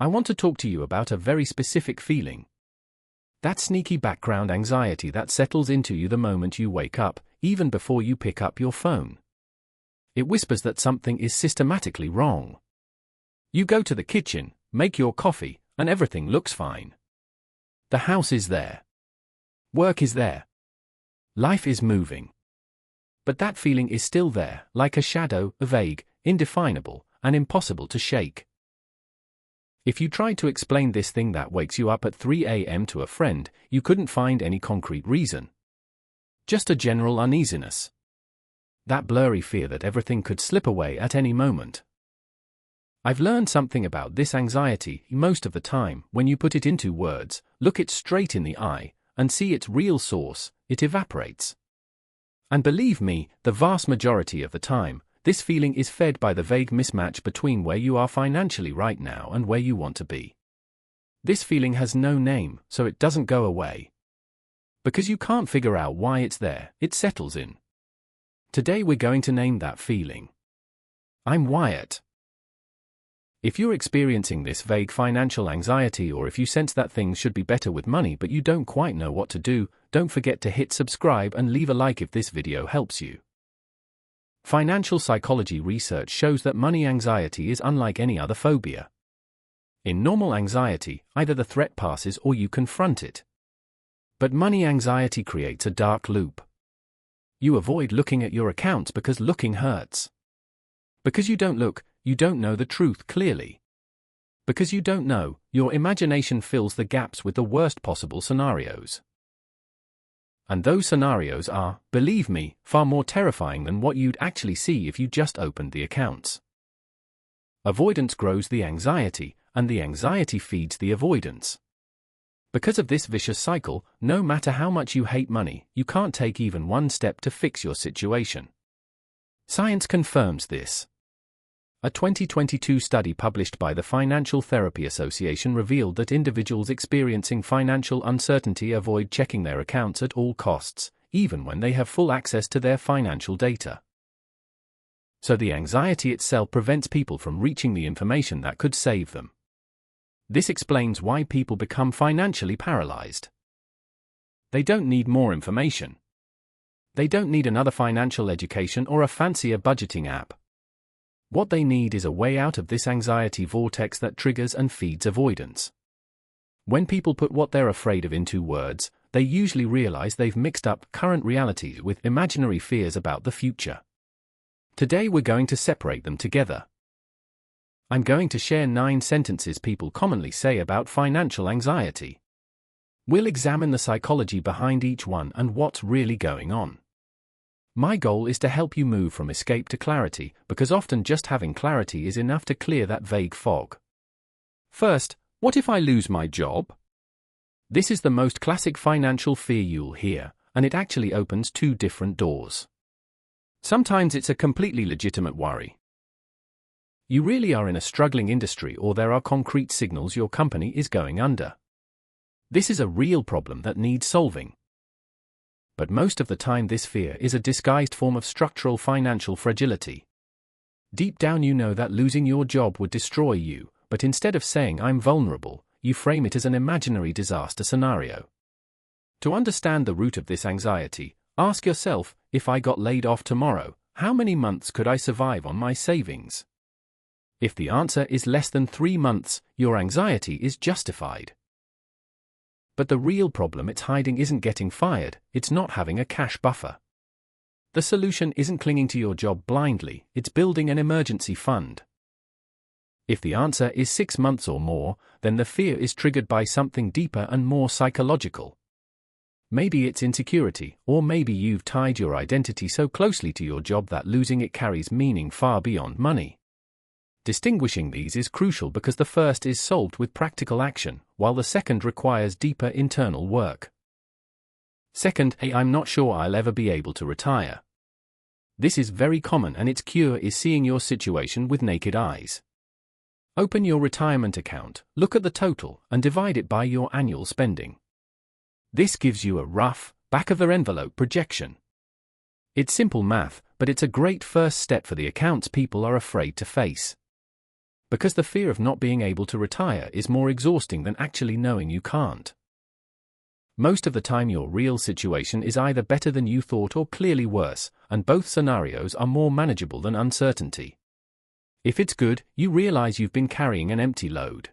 I want to talk to you about a very specific feeling. That sneaky background anxiety that settles into you the moment you wake up, even before you pick up your phone. It whispers that something is systematically wrong. You go to the kitchen, make your coffee, and everything looks fine. The house is there. Work is there. Life is moving. But that feeling is still there, like a shadow, vague, indefinable, and impossible to shake. If you tried to explain this thing that wakes you up at 3 a.m. to a friend, you couldn't find any concrete reason. Just a general uneasiness. That blurry fear that everything could slip away at any moment. I've learned something about this anxiety. Most of the time, when you put it into words, look it straight in the eye, and see its real source, it evaporates. And believe me, the vast majority of the time, this feeling is fed by the vague mismatch between where you are financially right now and where you want to be. This feeling has no name, so it doesn't go away. Because you can't figure out why it's there, it settles in. Today we're going to name that feeling. I'm Wyatt. If you're experiencing this vague financial anxiety, or if you sense that things should be better with money but you don't quite know what to do, don't forget to hit subscribe and leave a like if this video helps you. Financial psychology research shows that money anxiety is unlike any other phobia. In normal anxiety, either the threat passes or you confront it. But money anxiety creates a dark loop. You avoid looking at your accounts because looking hurts. Because you don't look, you don't know the truth clearly. Because you don't know, your imagination fills the gaps with the worst possible scenarios. And those scenarios are, believe me, far more terrifying than what you'd actually see if you just opened the accounts. Avoidance grows the anxiety, and the anxiety feeds the avoidance. Because of this vicious cycle, no matter how much you hate money, you can't take even one step to fix your situation. Science confirms this. A 2022 study published by the Financial Therapy Association revealed that individuals experiencing financial uncertainty avoid checking their accounts at all costs, even when they have full access to their financial data. So the anxiety itself prevents people from reaching the information that could save them. This explains why people become financially paralyzed. They don't need more information. They don't need another financial education or a fancier budgeting app. What they need is a way out of this anxiety vortex that triggers and feeds avoidance. When people put what they're afraid of into words, they usually realize they've mixed up current realities with imaginary fears about the future. Today we're going to separate them together. I'm going to share 9 sentences people commonly say about financial anxiety. We'll examine the psychology behind each one and what's really going on. My goal is to help you move from escape to clarity, because often just having clarity is enough to clear that vague fog. First, what if I lose my job? This is the most classic financial fear you'll hear, and it actually opens 2 different doors. Sometimes it's a completely legitimate worry. You really are in a struggling industry, or there are concrete signals your company is going under. This is a real problem that needs solving. But most of the time this fear is a disguised form of structural financial fragility. Deep down you know that losing your job would destroy you, but instead of saying I'm vulnerable, you frame it as an imaginary disaster scenario. To understand the root of this anxiety, ask yourself, if I got laid off tomorrow, how many months could I survive on my savings? If the answer is less than 3 months, your anxiety is justified. But the real problem it's hiding isn't getting fired, it's not having a cash buffer. The solution isn't clinging to your job blindly, it's building an emergency fund. If the answer is 6 months or more, then the fear is triggered by something deeper and more psychological. Maybe it's insecurity, or maybe you've tied your identity so closely to your job that losing it carries meaning far beyond money. Distinguishing these is crucial because the first is solved with practical action, while the second requires deeper internal work. Second, I'm not sure I'll ever be able to retire. This is very common, and its cure is seeing your situation with naked eyes. Open your retirement account, look at the total, and divide it by your annual spending. This gives you a rough, back-of-the-envelope projection. It's simple math, but it's a great first step for the accounts people are afraid to face. Because the fear of not being able to retire is more exhausting than actually knowing you can't. Most of the time your real situation is either better than you thought or clearly worse, and both scenarios are more manageable than uncertainty. If it's good, you realize you've been carrying an empty load.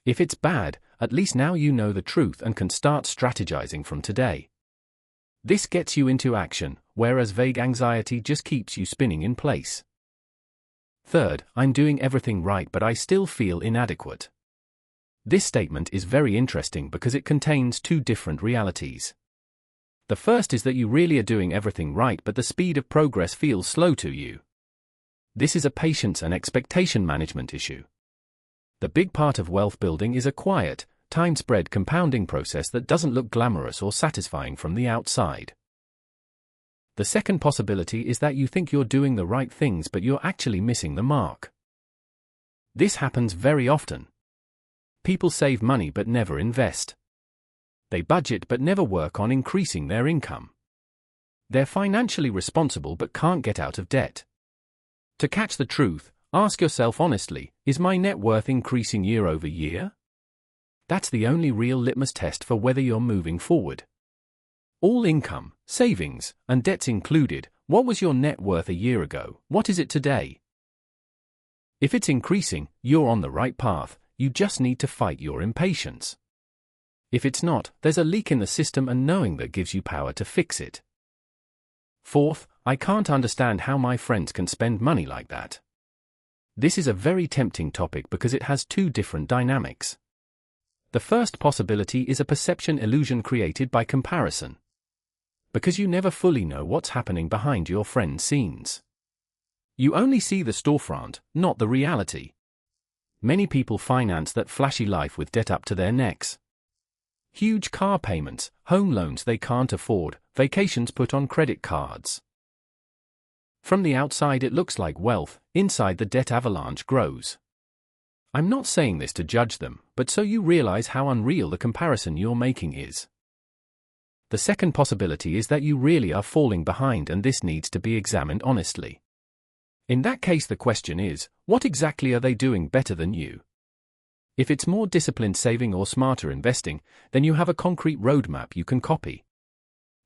If it's bad, at least now you know the truth and can start strategizing from today. This gets you into action, whereas vague anxiety just keeps you spinning in place. Third, I'm doing everything right but I still feel inadequate. This statement is very interesting because it contains two different realities. The first is that you really are doing everything right but the speed of progress feels slow to you. This is a patience and expectation management issue. The big part of wealth building is a quiet, time-spread compounding process that doesn't look glamorous or satisfying from the outside. The second possibility is that you think you're doing the right things but you're actually missing the mark. This happens very often. People save money but never invest. They budget but never work on increasing their income. They're financially responsible but can't get out of debt. To catch the truth, ask yourself honestly, is my net worth increasing year over year? That's the only real litmus test for whether you're moving forward. All income, savings, and debts included, what was your net worth a year ago? What is it today? If it's increasing, you're on the right path. You just need to fight your impatience. If it's not, there's a leak in the system and knowing that gives you power to fix it. Fourth, I can't understand how my friends can spend money like that. This is a very tempting topic because it has two different dynamics. The first possibility is a perception illusion created by comparison. Because you never fully know what's happening behind your friend's scenes. You only see the storefront, not the reality. Many people finance that flashy life with debt up to their necks. Huge car payments, home loans they can't afford, vacations put on credit cards. From the outside it looks like wealth, inside the debt avalanche grows. I'm not saying this to judge them, but so you realize how unreal the comparison you're making is. The second possibility is that you really are falling behind and this needs to be examined honestly. In that case the question is, what exactly are they doing better than you? If it's more disciplined saving or smarter investing, then you have a concrete roadmap you can copy.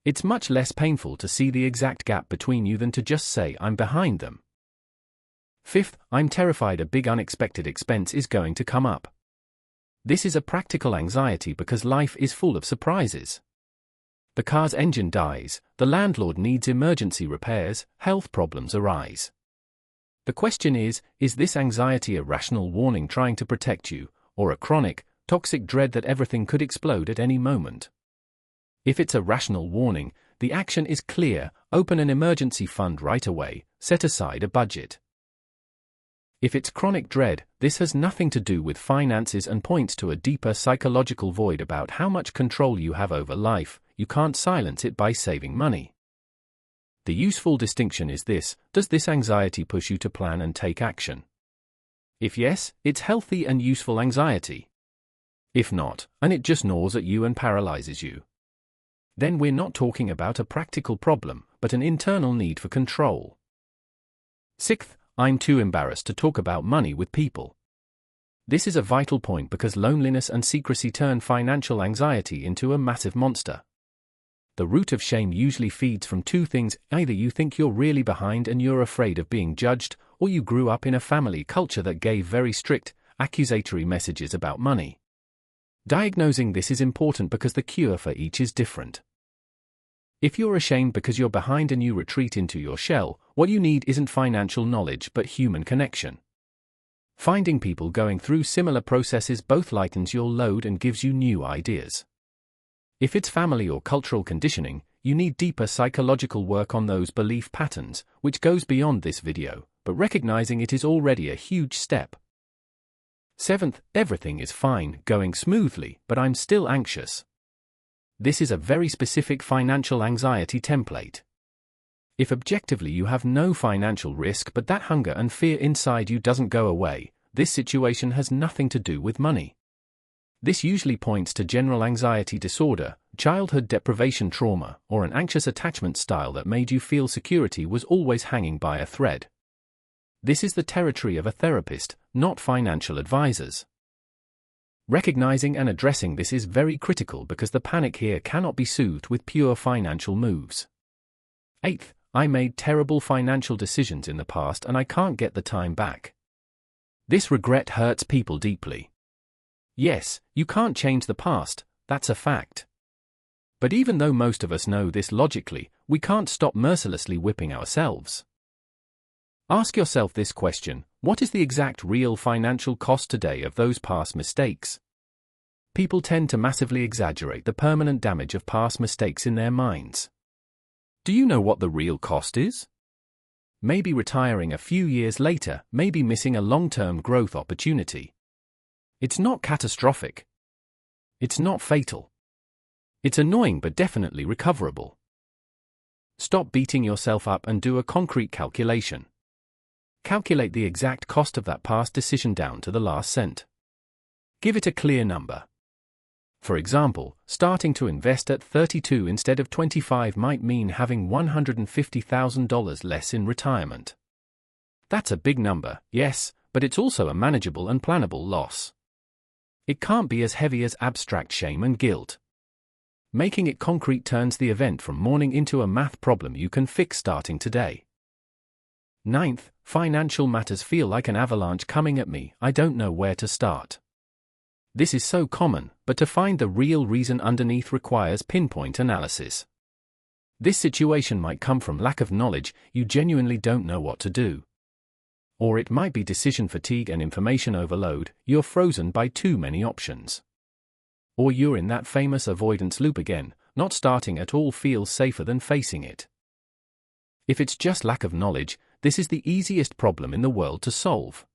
It's much less painful to see the exact gap between you than to just say I'm behind them. Fifth, I'm terrified a big unexpected expense is going to come up. This is a practical anxiety because life is full of surprises. The car's engine dies, the landlord needs emergency repairs, health problems arise. The question is this anxiety a rational warning trying to protect you, or a chronic, toxic dread that everything could explode at any moment? If it's a rational warning, the action is clear: open an emergency fund right away, set aside a budget. If it's chronic dread, this has nothing to do with finances and points to a deeper psychological void about how much control you have over life. You can't silence it by saving money. The useful distinction is this: does this anxiety push you to plan and take action? If yes, it's healthy and useful anxiety. If not, and it just gnaws at you and paralyzes you, then we're not talking about a practical problem, but an internal need for control. Sixth, I'm too embarrassed to talk about money with people. This is a vital point because loneliness and secrecy turn financial anxiety into a massive monster. The root of shame usually feeds from two things: either you think you're really behind and you're afraid of being judged, or you grew up in a family culture that gave very strict, accusatory messages about money. Diagnosing this is important because the cure for each is different. If you're ashamed because you're behind and you retreat into your shell, what you need isn't financial knowledge but human connection. Finding people going through similar processes both lightens your load and gives you new ideas. If it's family or cultural conditioning, you need deeper psychological work on those belief patterns, which goes beyond this video, but recognizing it is already a huge step. Seventh, everything is fine, going smoothly, but I'm still anxious. This is a very specific financial anxiety template. If objectively you have no financial risk but that hunger and fear inside you doesn't go away, this situation has nothing to do with money. This usually points to general anxiety disorder, childhood deprivation trauma, or an anxious attachment style that made you feel security was always hanging by a thread. This is the territory of a therapist, not financial advisors. Recognizing and addressing this is very critical because the panic here cannot be soothed with pure financial moves. 8th, I made terrible financial decisions in the past and I can't get the time back. This regret hurts people deeply. Yes, you can't change the past, that's a fact. But even though most of us know this logically, we can't stop mercilessly whipping ourselves. Ask yourself this question: what is the exact real financial cost today of those past mistakes? People tend to massively exaggerate the permanent damage of past mistakes in their minds. Do you know what the real cost is? Maybe retiring a few years later, maybe missing a long-term growth opportunity. It's not catastrophic. It's not fatal. It's annoying but definitely recoverable. Stop beating yourself up and do a concrete calculation. Calculate the exact cost of that past decision down to the last cent. Give it a clear number. For example, starting to invest at 32 instead of 25 might mean having $150,000 less in retirement. That's a big number, yes, but it's also a manageable and plannable loss. It can't be as heavy as abstract shame and guilt. Making it concrete turns the event from mourning into a math problem you can fix starting today. 9th, financial matters feel like an avalanche coming at me, I don't know where to start. This is so common, but to find the real reason underneath requires pinpoint analysis. This situation might come from lack of knowledge, you genuinely don't know what to do. Or it might be decision fatigue and information overload, you're frozen by too many options. Or you're in that famous avoidance loop again, not starting at all feels safer than facing it. If it's just lack of knowledge, this is the easiest problem in the world to solve.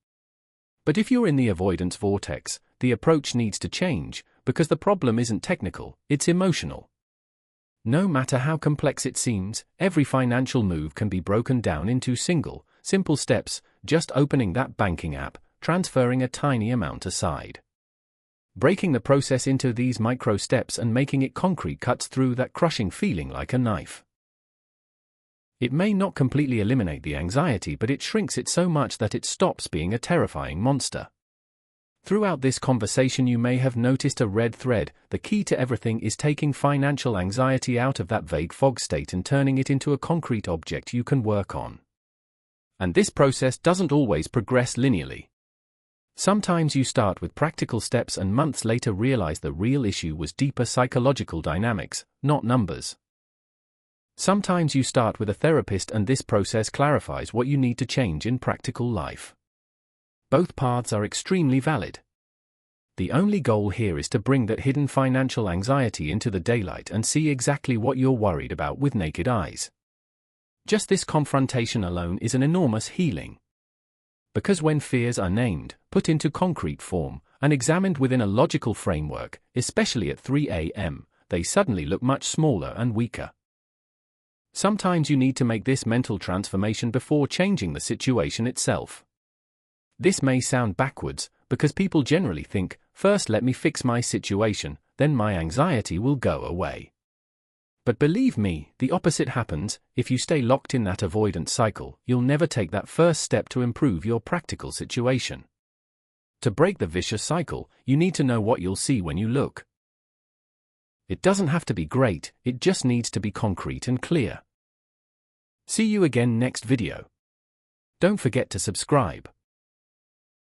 But if you're in the avoidance vortex, the approach needs to change, because the problem isn't technical, it's emotional. No matter how complex it seems, every financial move can be broken down into simple steps, just opening that banking app, transferring a tiny amount aside. Breaking the process into these micro steps and making it concrete cuts through that crushing feeling like a knife. It may not completely eliminate the anxiety, but it shrinks it so much that it stops being a terrifying monster. Throughout this conversation you may have noticed a red thread: the key to everything is taking financial anxiety out of that vague fog state and turning it into a concrete object you can work on. And this process doesn't always progress linearly. Sometimes you start with practical steps and months later realize the real issue was deeper psychological dynamics, not numbers. Sometimes you start with a therapist and this process clarifies what you need to change in practical life. Both paths are extremely valid. The only goal here is to bring that hidden financial anxiety into the daylight and see exactly what you're worried about with naked eyes. Just this confrontation alone is an enormous healing. Because when fears are named, put into concrete form, and examined within a logical framework, especially at 3 a.m., they suddenly look much smaller and weaker. Sometimes you need to make this mental transformation before changing the situation itself. This may sound backwards, because people generally think, first let me fix my situation, then my anxiety will go away. But believe me, the opposite happens. If you stay locked in that avoidance cycle, you'll never take that first step to improve your practical situation. To break the vicious cycle, you need to know what you'll see when you look. It doesn't have to be great, it just needs to be concrete and clear. See you again next video. Don't forget to subscribe.